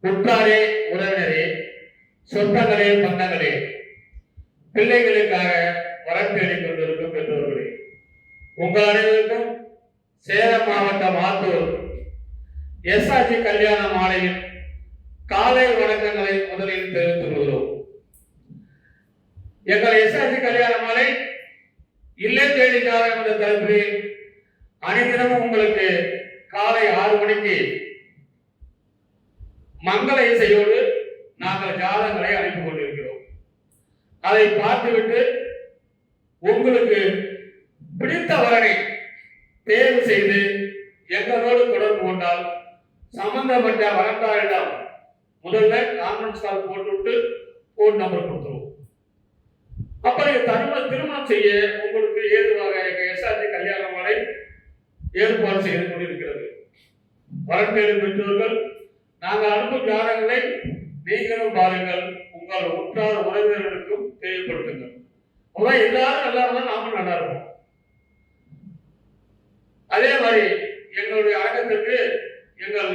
உற்றாரே உறவினரே, சொந்தங்களே பந்தங்களே, பிள்ளைகளுக்காக வரம் தேடிக் கொண்டிருக்கும் பெற்றோர்களே, உங்கள் அனைவருக்கும் சேலம் மாவட்டம் ஆத்தூர் எஸ்ஆர்ஜி கல்யாண மாலையின் காலை வணக்கங்களை முதலில் தெரிவித்துக் கொள்கிறோம். எங்கள் எஸ்ஆர்ஜி கல்யாண மாலை இல்லம் தேடிக்காக என்ற தலைப்பில் அனைத்தினமும் உங்களுக்கு காலை 6 மணிக்கு மங்கள இசையோடு நாங்கள் ஜாதகங்களை அனுப்பி கொண்டிருக்கிறோம். அதை பார்த்துவிட்டு உங்களுக்கு பிடித்த வரனை தேர்வு செய்து எங்களோடு தொடர்பு கொண்டால் சம்பந்தப்பட்ட வரன்தாரிடம் முதல்ல கான்ஃபரன்ஸ் கால் போட்டுவிட்டு போன் நம்பர் கொடுத்துருவோம். அப்புறம் திருமணம் செய்ய உங்களுக்கு ஏதுவாக எங்கள் எஸ்ஆர்ஜி கல்யாண மாலை ஏற்பாடு செய்து கொண்டிருக்கிறது. வரன் தேடும் பெற்றோர்கள் நாங்கள் அனுப்பும் ஜாதகங்களை நீங்களும் பாருங்கள், உங்கள் உற்றார் உறவினர்களுக்கும் தேவைப்படுத்துங்கள். அதான் எல்லாரும் நல்லா இருந்தா நாமும் நல்லா இருப்போம். அதே மாதிரி எங்களுடைய அரங்கத்திற்கு எங்கள்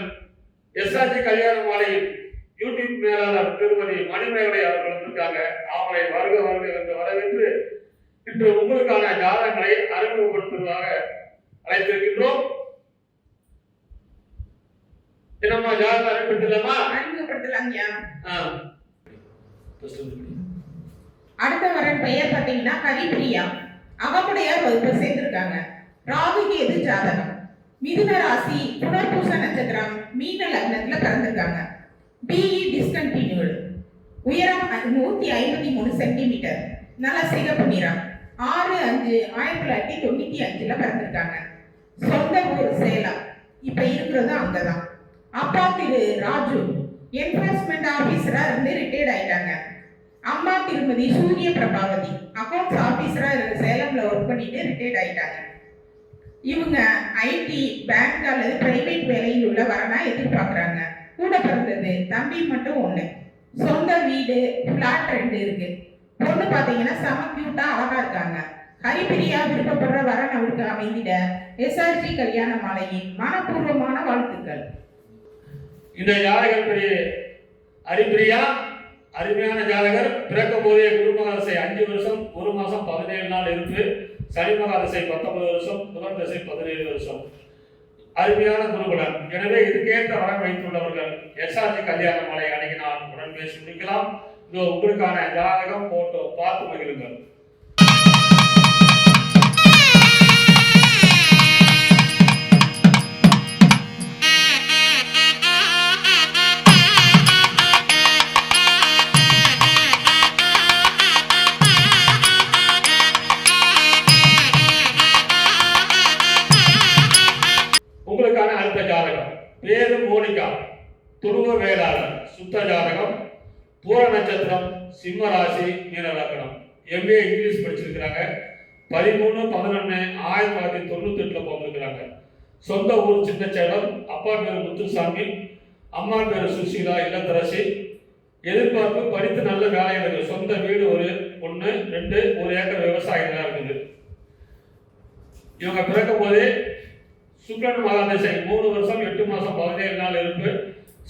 எஸ்ஆர்ஜி கல்யாண மாலையில் யூடியூப் மேலாளர் திருமதி மணிமேகலை அவர்கள் வந்திருக்காங்க. அவங்களை வருக வருக என்று வரவேற்று இன்று உங்களுக்கான ஜாதகங்களை அறிமுகப்படுத்துவதாக அழைத்திருக்கின்றோம். என்னம்மா ஜாதகம் அறிமுகப்படுத்தலாமா? அறிமுகப்படுத்தலாம். அடுத்த வரன் பெயர் பார்த்தீங்கன்னா ஹரிபிரியா. அகமுடையார் வகுப்பை சேர்ந்திருக்காங்க. ராகுக்கு எது ஜாதகம். மிதுன ராசி, புனர்பூச நட்சத்திரம், மீன லக்னத்துல பிறந்திருக்காங்க. BE discontinued. உயரம் 153 சென்டிமீட்டர். நல்ல சிகப்பு நிறம். 6/5/1995 பிறந்திருக்காங்க. சொந்த ஊர் சேலம். இப்ப இருக்கிறது அங்கதான். அப்பா திரு ராஜு என்போர்ஸ்மெண்ட் ஆபீசரா இருந்து ரிட்டையர்ட் ஆயிட்டாங்க. அம்மா திருமதி சூரிய பிரபாவதி அக்கௌண்ட்ஸ் ஆபீசரா சேலம்ல ஒர்க் பண்ணிட்டு ரிட்டையர்ட் ஆயிட்டாங்க. இவங்க ஐடி, பேங்க் அல்லது பிரைவேட் வேலையில் உள்ள வரனா எதிர்பார்க்குறாங்க. கூட பிறந்தது தம்பி மட்டும் 1. சொந்த வீடு, பிளாட் 2 இருக்கு. பொண்ணு பார்த்தீங்கன்னா செம கியூட்டா அழகா இருக்காங்க. ஹரிபிரியா விருப்பப்படுற வரன் அவருக்கு அமைந்திட எஸ்ஆர்ஜி கல்யாண மாலையின் மனப்பூர்வமான வாழ்த்துக்கள். இந்த ஜாதகர் பெரிய ஹரிபிரியா அருமையான ஜாதகர். பிறக்கும் போதே குருமகாதசை 5 வருஷம் 1 மாசம் 17 நாள் இருக்கு. சனி மகாதசை 19 வருஷம், புதன் தசை 17 வருஷம். அருமையான குருகுலன். எனவே இதுக்கேற்ற வரம் வைத்துள்ளவர்கள் எஸ்ஆர்ஜி கல்யாண மாலை அணுகினால் உடன் பேசி முடிக்கலாம். இதோ உங்களுக்கான ஜாதகம் போட்டோ பார்த்து மகிழுங்கள். உங்களுக்கான அடுத்த ஜாதகம் பேரு மோனிகா, துருவ வேளாளர், சுத்த ஜாதகம், பூர நட்சத்திரம், சிம்ம ராசி, மீன லக்னம். எம்ஏ இங்கிலீஷ் படிச்சிருக்கிறாங்க. 13/11/1998 பிறந்திருக்கிறாங்க. சொந்த ஊர் சின்னச்சேலம். அப்பா பேர் முத்துசாமி, அம்மா பேர் சுசீலா, இல்லத்தரசி. எதிர்பார்ப்பு படித்து நல்ல வேலை இருக்குது. சொந்த வீடு 1, 2, 1 ஏக்கர் விவசாயம் தான் இருக்குது. இவங்க பிறக்கும் போதே சுக்கிரன் மகாதசை 3 வருஷம் 8 மாசம் 17 நாள் இருக்கு.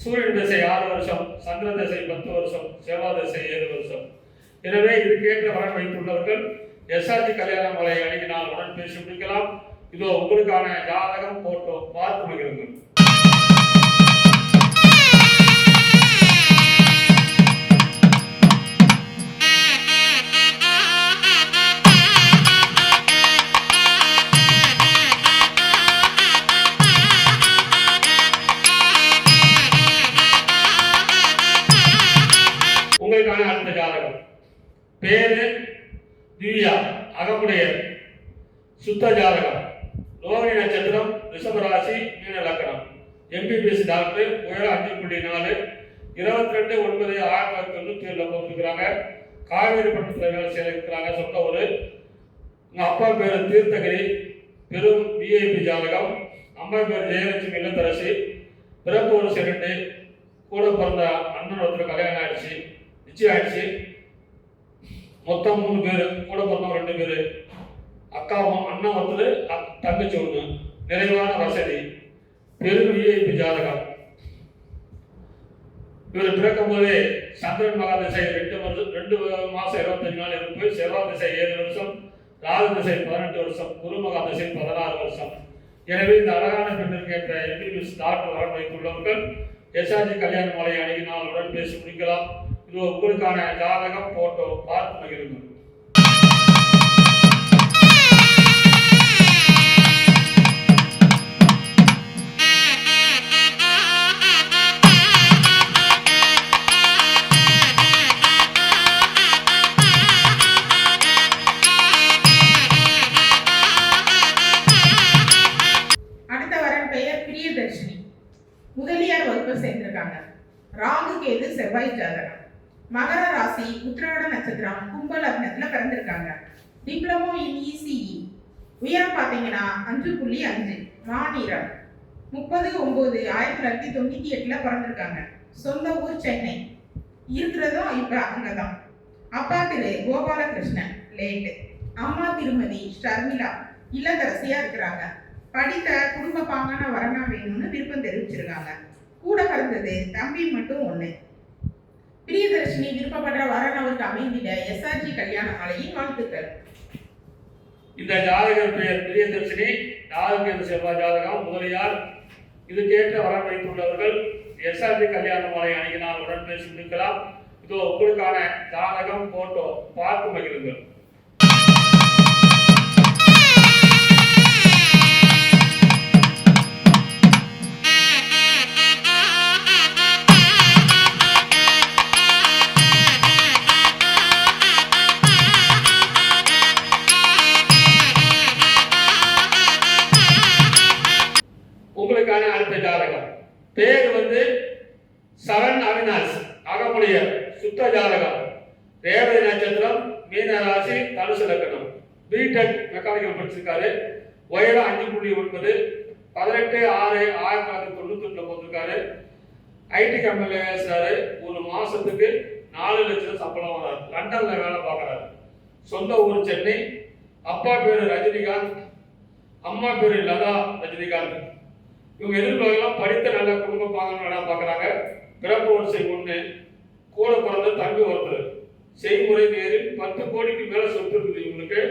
சூரியன் தசை 6 வருஷம், சந்திர தசை 10 வருஷம், செவ்வாய் தசை 7 வருஷம். எனவே இதுக்கேற்ற வரன் வைத்துள்ளவர்கள் எஸ்ஆர்ஜி கல்யாண மாலை அணுகினால் உடன் பேசி முடிக்கலாம். இதோ உங்களுக்கான ஜாதகம் போட்டோ பார்த்து மகிழுங்கள். உங்களுக்கான அடுத்த ஜாதகம் பேரு திவ்யா, அகமுடையர், சுத்த ஜாதகம், ரோகிணி நட்சத்திரம், ரிஷபராசி, மீன லக்னம். MBBS doctor. உயரம் 5.4. 22/9/1997 போட்டுருக்கிறாங்க. காவேரி பட்டத்தில் வேலை செய்ய இருக்கிறாங்க. சொந்த ஊர். உங்கள் அப்பா பேர் தீர்த்தகிரி, பெரும் விஐபி ஜாதகம். அம்மா பேர் ஜெயலட்சுமி, இல்லத்தரசி. பிறப்பு ஒரு 2. கூட பிறந்த அண்ணன் ஒருத்தர் கல்யாணம் ஆயிடுச்சு, நிச்சயம் ஆயிடுச்சு. மொத்தம் 3 பேர். கூட பிறந்தவங்க 2 பேர். அக்காவும் அண்ணன் ஒருத்தர், தங்கச்சி 1. நிறைவான வசதி. பெரும் விஐபி ஜாதகம். இவர் பிறக்கும் போதே சந்திரன் மகாதிசை 2 மாசம் 25 நாள் இருப்பு, செவ்வாய் திசை 7 வருஷம், ராகு திசை 18 வருஷம், குரு மகாதிசை 16 வருஷம். எனவே இந்த அழகான பெண்ணிற்கு என்ற எம்பிபிஎஸ் டாக்டர் வரம் வைத்துள்ளவர்கள் எஸ்ஆர்ஜி கல்யாண மாலை அணுகினால் உடன் பேசி முடிக்கலாம். இது உங்களுக்கான ஜாதகம் போட்டோ பார்த்து மகிழுங்கள். அடுத்த வரன் பெயர் பிரியதர்ஷினி. முதலியார் வகுப்பு சேர்ந்திருக்காங்க. ராகு கேது செவ்வாய் ஜாதகம். மகர ராசி, உத்திராட நட்சத்திரம், கும்ப லக்னத்துல பிறந்திருக்காங்க. Diploma in ECE. உயரம் பாத்தீங்கன்னா 5.5. மாநிலம் 30/9/1998 பிறந்திருக்காங்க. சொந்த ஊர் சென்னை. இருக்கிறதும் இப்ப அங்கதான். அப்பா திரு கோபாலகிருஷ்ணன் லேட்டு. அம்மா திருமதி ஷர்மிளா இல்லத்தரசியா இருக்கிறாங்க. படித்த குடும்ப பாங்கான வரனா வேணும்னு விருப்பம் தெரிவிச்சிருக்காங்க. கூட பிறந்தது தம்பி மட்டும் 1. பிரியதர்ஷினி விருப்பப்படுற வரன் அவருக்கு அமைந்திட எஸ்ஆர்ஜி கல்யாண மாலையின் வாழ்த்துக்கள். இந்த ஜாதகர் பெயர் பிரியதர்ஷினி. ராகு செவ்வாய் ஜாதகம். முதலியார். இதுக்கேற்ற வரம் வைத்துள்ளவர்கள் எஸ்ஆர்ஜி கல்யாண மாலை அணுகினால் உடன் பேசி முடிக்கலாம். இதோ உங்களுக்கான ஜாதகம் போட்டோ பார்த்து மகிழுங்கள். உங்களுக்கான அடுத்த ஜாதகம் பேர் சரண் அவினாஷ். அகமுடையர். சுத்த ஜாதகம். ரேவதி நட்சத்திரம், மீன ராசி, தனுசு லக்னம். பிடெக் மெக்கானிக்கல் படிச்சிருக்காரு. உயரம் 5.9. 18/6/1991 போட்டிருக்காரு. ஐடி கம்பெனில வேலை. ஒரு மாசத்துக்கு 4 லட்சம் சம்பளம் வராது. லண்டன்ல வேலை பார்க்கறாரு. சொந்த ஊர் சென்னை. அப்பா பேரு ரஜினிகாந்த், அம்மா பேரு லதா ரஜினிகாந்த். இவங்க எதிர்பார்க்கலாம் படித்த நல்ல குடும்ப பாகங்கள் பார்க்குறாங்க. பிறப்பு வரிசை 1. கூட பிறந்த தம்பி ஒருத்தர். செய்முறை நேரில் 10 கோடிக்கு மேல சொத்து இருக்குது இவங்களுக்கு.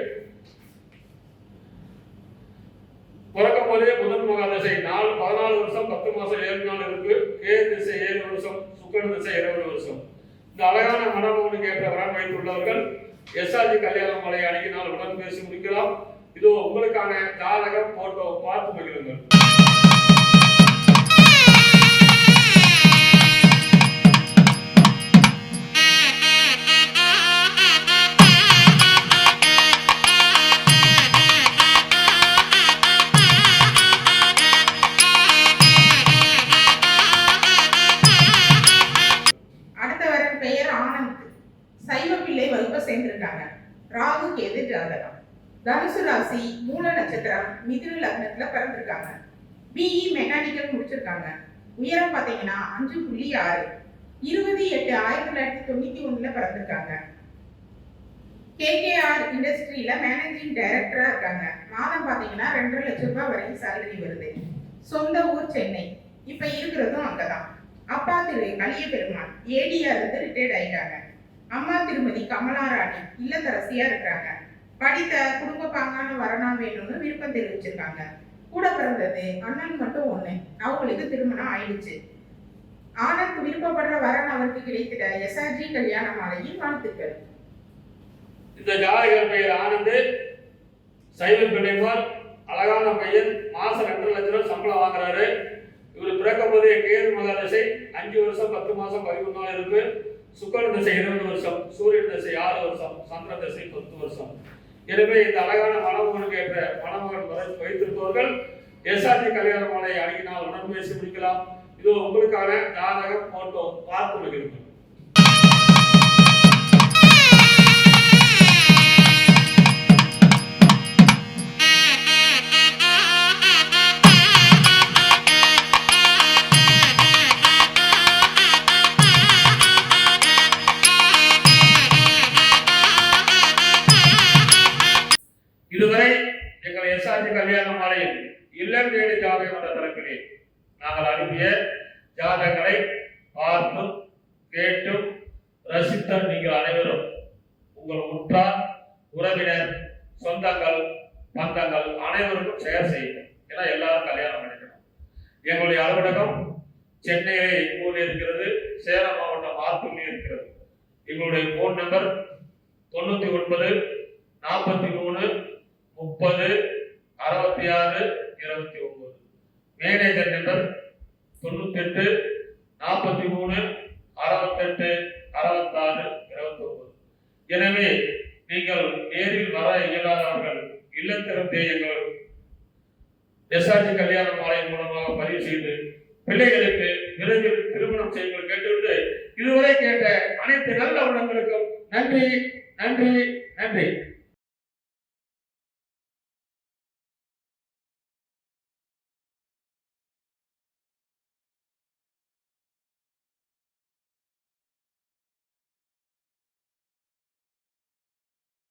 பிறக்கும் போதே முதல் மகாதசை 14 வருஷம் 10 மாசம் 7 நாள் இருக்கு. கேது திசை 7 வருஷம், சுக்கிரன் திசை 20 வருஷம். இந்த அழகான மனமகனுக்கு ஏற்ற வரம் வைத்துள்ளவர்கள் எஸ்ஆர்ஜி கல்யாண மாலை அணுகினால் உடன் பேசி முடிக்கலாம். இதோ உங்களுக்கான ஜாதகம் போட்டோ பார்த்து மகிழுங்கள். சேர்ந்திருக்காங்க. ராகு கேது ஜாதகம். தனுசு ராசி, மூல நட்சத்திரம், மிதுன லக்னத்துல பிறந்திருக்காங்க. பிஇ மெக்கானிக்கல் முடிச்சிருக்காங்க. உயரம் பாத்தீங்கன்னா 5.6. 20/8/1991 பிறந்திருக்காங்க. கேகேஆர் இண்டஸ்ட்ரியில மேனேஜிங் டைரக்டரா இருக்காங்க. மாதம் பாத்தீங்கன்னா 2.5 லட்சம் ரூபாய் வரைக்கும் சேலரி வருது. சொந்த ஊர் சென்னை. இப்ப இருக்கிறதும் அங்கதான். அப்பா திரு கலிய பெருமாள் ஏடியா இருந்து ரிட்டையர்ட் ஆயிட்டாங்க. அம்மா திருமதி கமலாராணி இல்லத்தரசியா இருக்கிறாங்க. படித்த குடும்ப பாங்கான வரனா வேணும்னு விருப்பம் தெரிவிச்சிருக்காங்க. கூட பிறந்தது அண்ணன் மட்டும் 1. அவங்களுக்கு திருமணம் ஆயிடுச்சு. ஆனந்த் விருப்பப்படுற வரன் அவருக்கு கிடைத்திட எஸ்ஆர்ஜி கல்யாண மாலையின் வாழ்த்துக்கள். இந்த ஜாதகர் பெயர் ஆனந்த். சைவ பிள்ளைமார். அழகான பையன். மாசம் 2 லட்சம் ரூபாய் சம்பளம் வாங்குறாரு. இவர் பிறக்கும் போதே கேது மகாதசை 5 வருஷம் 10 மாசம் 11 நாள் இருக்கு. சுக்கிரன் திசை 20 வருஷம், சூரியன் திசை 6 வருஷம், சந்திர திசை 10 வருஷம். எனவே இந்த அழகான மணமகனுக்கு ஏற்ற மணமகன் வைத்திருப்பவர்கள் எஸ்ஆர்ஜி கல்யாண மாலை அணுகினால் உடன் பேசி முடிக்கலாம். இது உங்களுக்கான ஜாதகம் போட்டோ பார்த்து மகிழுங்கள். இதுவரை எங்கள் எஸ்ஆர்ஜி கல்யாண மாலையில் இல்லம் தேடி ஜாதகம் என்ற தலைப்பிலே நாங்கள் அனுப்பிய ஜாதகங்களை பார்த்தும் கேட்டும் ரசித்த நீங்கள் அனைவரும் உங்கள் உற்றார் உறவினர் சொந்தங்கள் பந்தங்கள் அனைவருக்கும் ஷேர் செய்யுங்கள். ஏன்னா எல்லாரும் கல்யாணம் பண்ணிக்கணும். எங்களுடைய அலுவலகம் சென்னையிலே எங்கூரில் இருக்கிறது, சேலம் மாவட்டம் ஆத்தூரில் இருக்கிறது. எங்களுடைய போன் நம்பர் 99 43 30 66 29. Manager number 98 43 68 66 29. எனவே நீங்கள் நேரில் வர இயலாதவர்கள் இல்லத்திலிருந்தே எங்கள் எஸ்ஆர்ஜி கல்யாண மாலை மூலமாக பதிவு செய்து பிள்ளைகளுக்கு விரைவில் திருமணம் செய்யுங்கள் கேட்டுவிட்டு இதுவரை கேட்ட அனைத்து நல்ல உள்ளங்களுக்கும் நன்றி.